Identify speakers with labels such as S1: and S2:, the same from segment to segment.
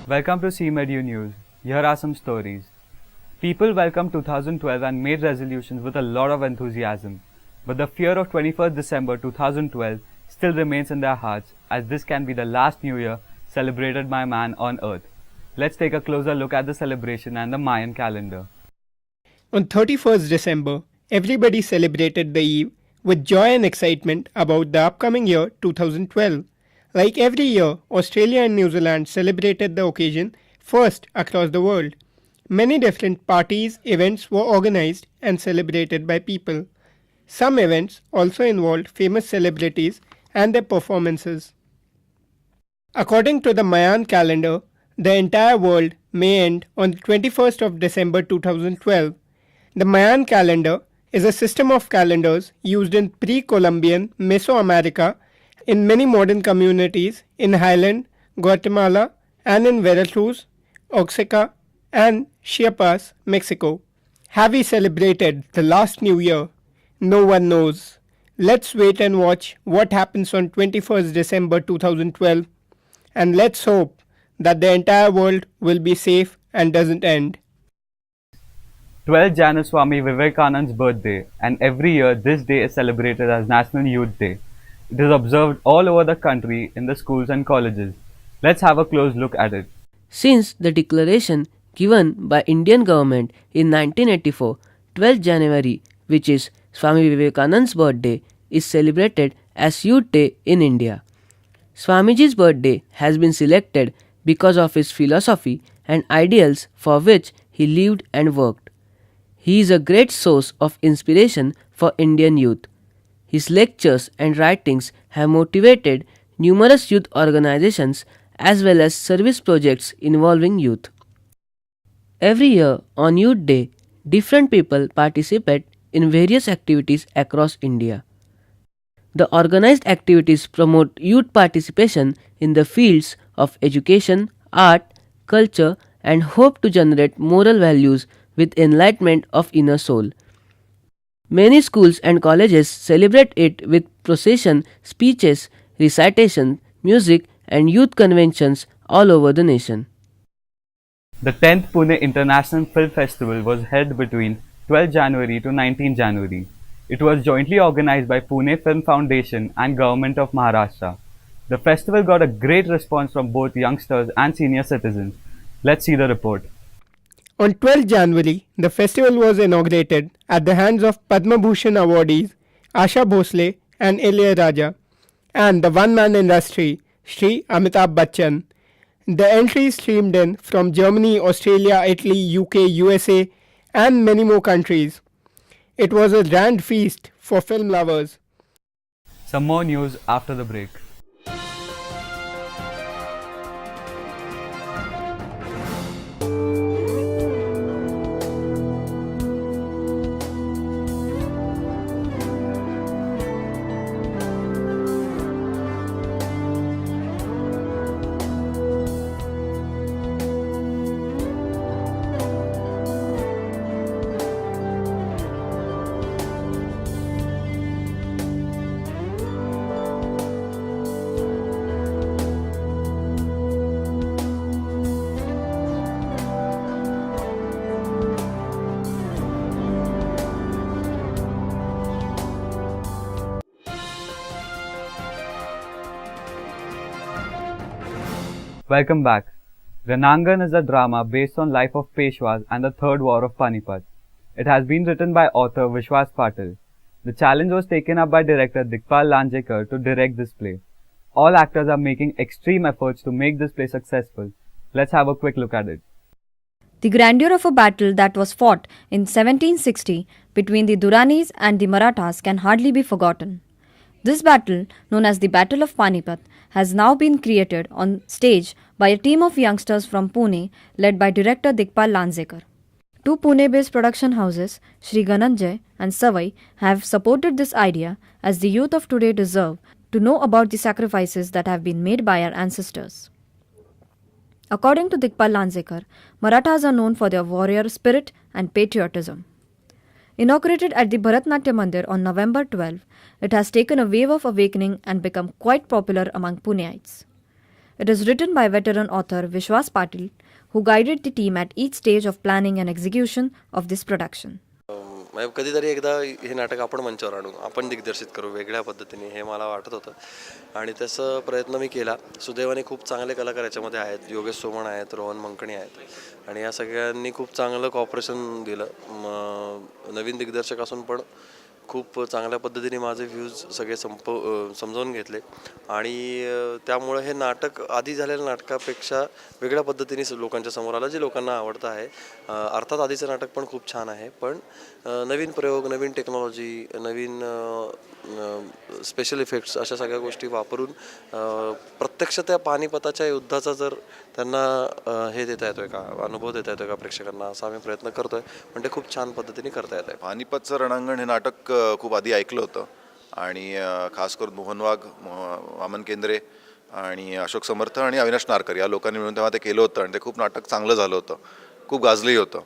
S1: Welcome to CMedu News. Here are some stories. People welcomed 2012 and made resolutions with a lot of enthusiasm. But the fear of 21st December 2012 still remains in their hearts, as this can be the last New Year celebrated by man on Earth. Let's take a closer look at the celebration and the Mayan calendar.
S2: On 31st December, everybody celebrated the eve with joy and excitement about the upcoming year 2012. Like every year, Australia and New Zealand celebrated the occasion first across the world. Many different parties, events were organized and celebrated by people. Some events also involved famous celebrities and their performances. According to the Mayan calendar, the entire world may end on the 21st of December 2012. The Mayan calendar is a system of calendars used in pre-Columbian Mesoamerica in many modern communities in Highland, Guatemala, and in Veracruz, Oaxaca, and Chiapas, Mexico. Have we celebrated the last New Year? No one knows. Let's wait and watch what happens on 21st December 2012, and let's hope that the entire world will be safe and doesn't end.
S1: 12th January Swami Vivekananda's birthday, and every year this day is celebrated as National Youth Day. It is observed all over the country in the schools and colleges. Let's have a close look at it.
S3: Since the declaration given by Indian government in 1984, 12th January, which is Swami Vivekananda's birthday, is celebrated as Youth Day in India. Swamiji's birthday has been selected because of his philosophy and ideals for which he lived and worked. He is a great source of inspiration for Indian youth. His lectures and writings have motivated numerous youth organizations as well as service projects involving youth. Every year on Youth Day, different people participate in various activities across India. The organized activities promote youth participation in the fields of education, art, culture, and hope to generate moral values with enlightenment of inner soul. Many schools and colleges celebrate it with procession, speeches, recitation, music, and youth conventions all over the nation.
S1: The 10th Pune International Film Festival was held between 12 January to 19 January. It was jointly organized by Pune Film Foundation and Government of Maharashtra. The festival got a great response from both youngsters and senior citizens. Let's see the report.
S2: On 12 January, the festival was inaugurated at the hands of Padma Bhushan awardees Asha Bhosle and Ilayaraja and the one-man industry Shri Amitabh Bachchan. The entries streamed in from Germany, Australia, Italy, UK, USA, and many more countries. It was a grand feast for film lovers.
S1: Some more news after the break. Welcome back. Ranangan is a drama based on life of Peshwas and the Third War of Panipat. It has been written by author Vishwas Patil. The challenge was taken up by director Dikpal Lanjekar to direct this play. All actors are making extreme efforts to make this play successful. Let's have a quick look at it.
S4: The grandeur of a battle that was fought in 1760 between the Duranis and the Marathas can hardly be forgotten. This battle, known as the Battle of Panipat, has now been created on stage by a team of youngsters from Pune led by director Dikpal Lanjekar. Two Pune-based production houses, Sri Gananjay and Savai, have supported this idea as the youth of today deserve to know about the sacrifices that have been made by our ancestors. According to Dikpal Lanjekar, Marathas are known for their warrior spirit and patriotism. Inaugurated at the Bharatnatyam Mandir on November 12, it has taken a wave of awakening and become quite popular among Puneites. It is written by veteran author Vishwas Patil, who guided the team at each stage of planning and execution of this production.
S5: म्हणजे कधीतरी एकदा हे नाटक आपण मंचावर आणू, आपण दिग्दर्शित करू वेगळ्या पद्धतीने, हे मला वाटत होतं आणि तसं प्रयत्न मी केला. सुदैवाने खूप चांगले कलाकार याच्यामध्ये आहेत. योगेश सोमण आहेत, रोहन मंकणी आहेत आणि या सगळ्यांनी खूप चांगलं कॉपरेशन दिलं. नवीन दिग्दर्शक असून पण खूप चांगल्या पद्धतीने माझे व्ह्यूज सगळे समजावून घेतले आणि त्यामुळे हे नाटक आधी झालेल्या नाटकापेक्षा वेगळ्या पद्धतीने लोकांच्या समोर आलं, जे लोकांना आवडतं आहे. अर्थात आधीचं नाटक पण खूप छान आहे, पण नवीन प्रयोग, नवीन टेक्नॉलॉजी, नवीन स्पेशल इफेक्ट्स अशा सगळ्या गोष्टी वापरून प्रत्यक्ष त्या पानिपताच्या युद्धाचा जर त्यांना हे देता येतोय का, अनुभव देता येतोय का प्रेक्षकांना, असा आम्ही प्रयत्न करतोय. पण ते खूप छान पद्धतीने करता येत आहे.
S6: पानिपतचं रणांगण हे नाटक खूप आधी ऐकलं होतं आणि खास करून मोहन वाघ, वामन केंद्रे आणि अशोक समर्थ आणि अविनाश नारकर या लोकांनी मिळून तेव्हा ते केलं होतं आणि ते खूप नाटक चांगलं झालं होतं, खूप गाजलंही होतं.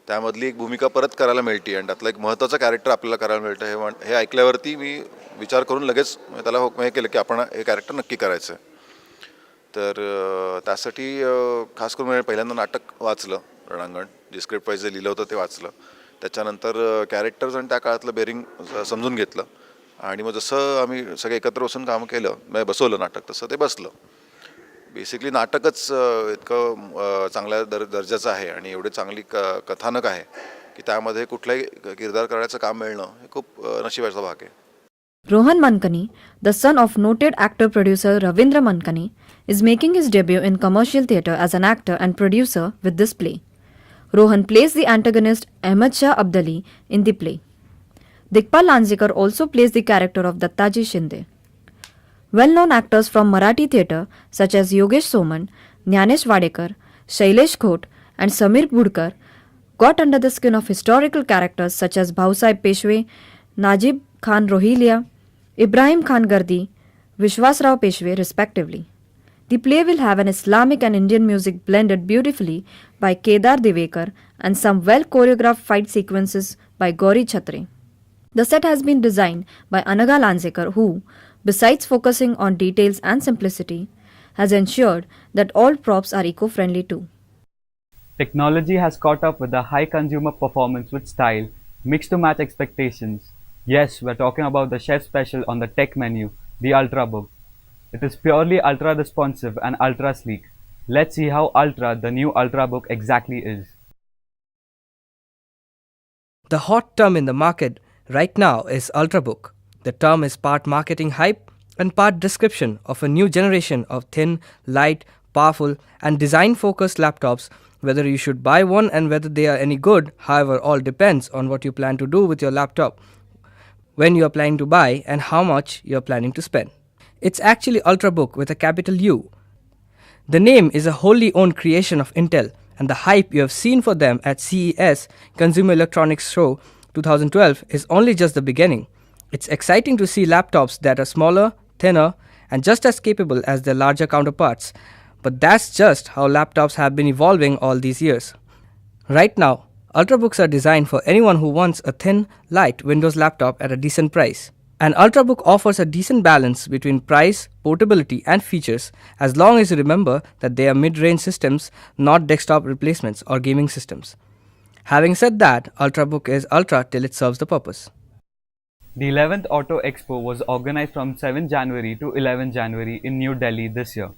S6: त्यामधली एक भूमिका परत करायला मिळते आणि त्यातलं एक महत्त्वाचं कॅरेक्टर आपल्याला करायला मिळतं. हे ऐकल्यावरती मी विचार करून लगेच त्याला हे केलं की आपण हे कॅरेक्टर नक्की करायचं आहे. तर त्यासाठी खास करून पहिल्यांदा नाटक वाचलं, रणांगण जे स्क्रिप्ट वाईज जे लिहिलं होतं ते वाचलं. त्याच्यानंतर कॅरेक्टर्स आणि त्या काळातलं बेरिंग समजून घेतलं आणि मग जसं आम्ही सगळे एकत्र बसून काम केलं, बसवलं नाटक, तसं ते बसलं. बेसिकली नाटकच इतकं चांगल्या दर्जाचं आहे आणि एवढी चांगली कथानक आहे की त्यामध्ये कुठलाही किरदार करायचं काम मिळणं हे खूप नशिबाचा भाग आहे.
S4: Rohan Mankani, the son of noted actor-producer Ravindra Mankani, is making his debut in commercial theatre as an actor and producer with this play. Rohan plays the antagonist Ahmad Shah Abdali in the play. Dikpal Lanzikar also plays the character of Dattaji Shinde. Well-known actors from Marathi theatre such as Yogesh Soman, Jnanesh Wadekar, Shailesh Khote and Samir Budkar got under the skin of historical characters such as Bhausaheb Peshwe, Najib Khan Rohilya, Ibrahim Khan Gardi, Vishwasrao Peshwe respectively. The play will have an Islamic and Indian music blended beautifully by Kedar Divekar and some well-choreographed fight sequences by Gauri Chhatre. The set has been designed by Anaga Lanzekar who, besides focusing on details and simplicity, has ensured that all props are eco-friendly too.
S1: Technology has caught up with the high consumer performance with style, mixed to match expectations. Yes, we're talking about the chef special on the tech menu, the Ultrabook. It is purely ultra responsive and ultra sleek. Let's see how ultra the new Ultrabook exactly is.
S7: The hot term in the market right now is Ultrabook. The term is part marketing hype and part description of a new generation of thin, light, powerful and design-focused laptops. Whether you should buy one and whether they are any good, however, all depends on what you plan to do with your laptop, when you are planning to buy and how much you are planning to spend. It's actually Ultrabook with a capital U. The name is a wholly owned creation of Intel, and the hype you have seen for them at CES, Consumer Electronics Show 2012, is only just the beginning. It's exciting to see laptops that are smaller, thinner, and just as capable as their larger counterparts. But that's just how laptops have been evolving all these years. Right now, Ultrabooks are designed for anyone who wants a thin, light Windows laptop at a decent price. An Ultrabook offers a decent balance between price, portability, and features, as long as you remember that they are mid-range systems, not desktop replacements or gaming systems. Having said that, Ultrabook is Ultra till it serves the purpose.
S1: The 11th Auto Expo was organized from 7 January to 11 January in New Delhi this year.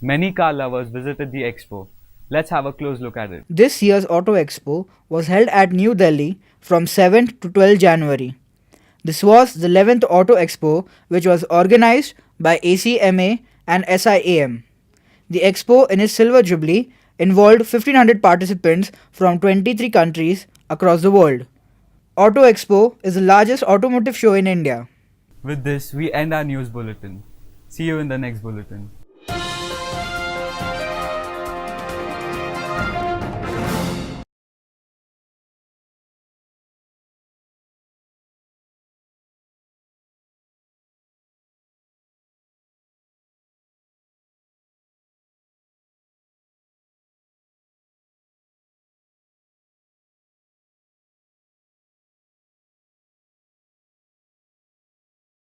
S1: Many car lovers visited the expo. Let's have a close look at it.
S8: This year's Auto Expo was held at New Delhi from 7th to 12 January. This was the 11th Auto Expo, which was organized by ACMA and SIAM. The expo in its silver jubilee involved 1500 participants from 23 countries across the world. Auto Expo is the largest automotive show in India.
S1: With this, we end our news bulletin. See you in the next bulletin.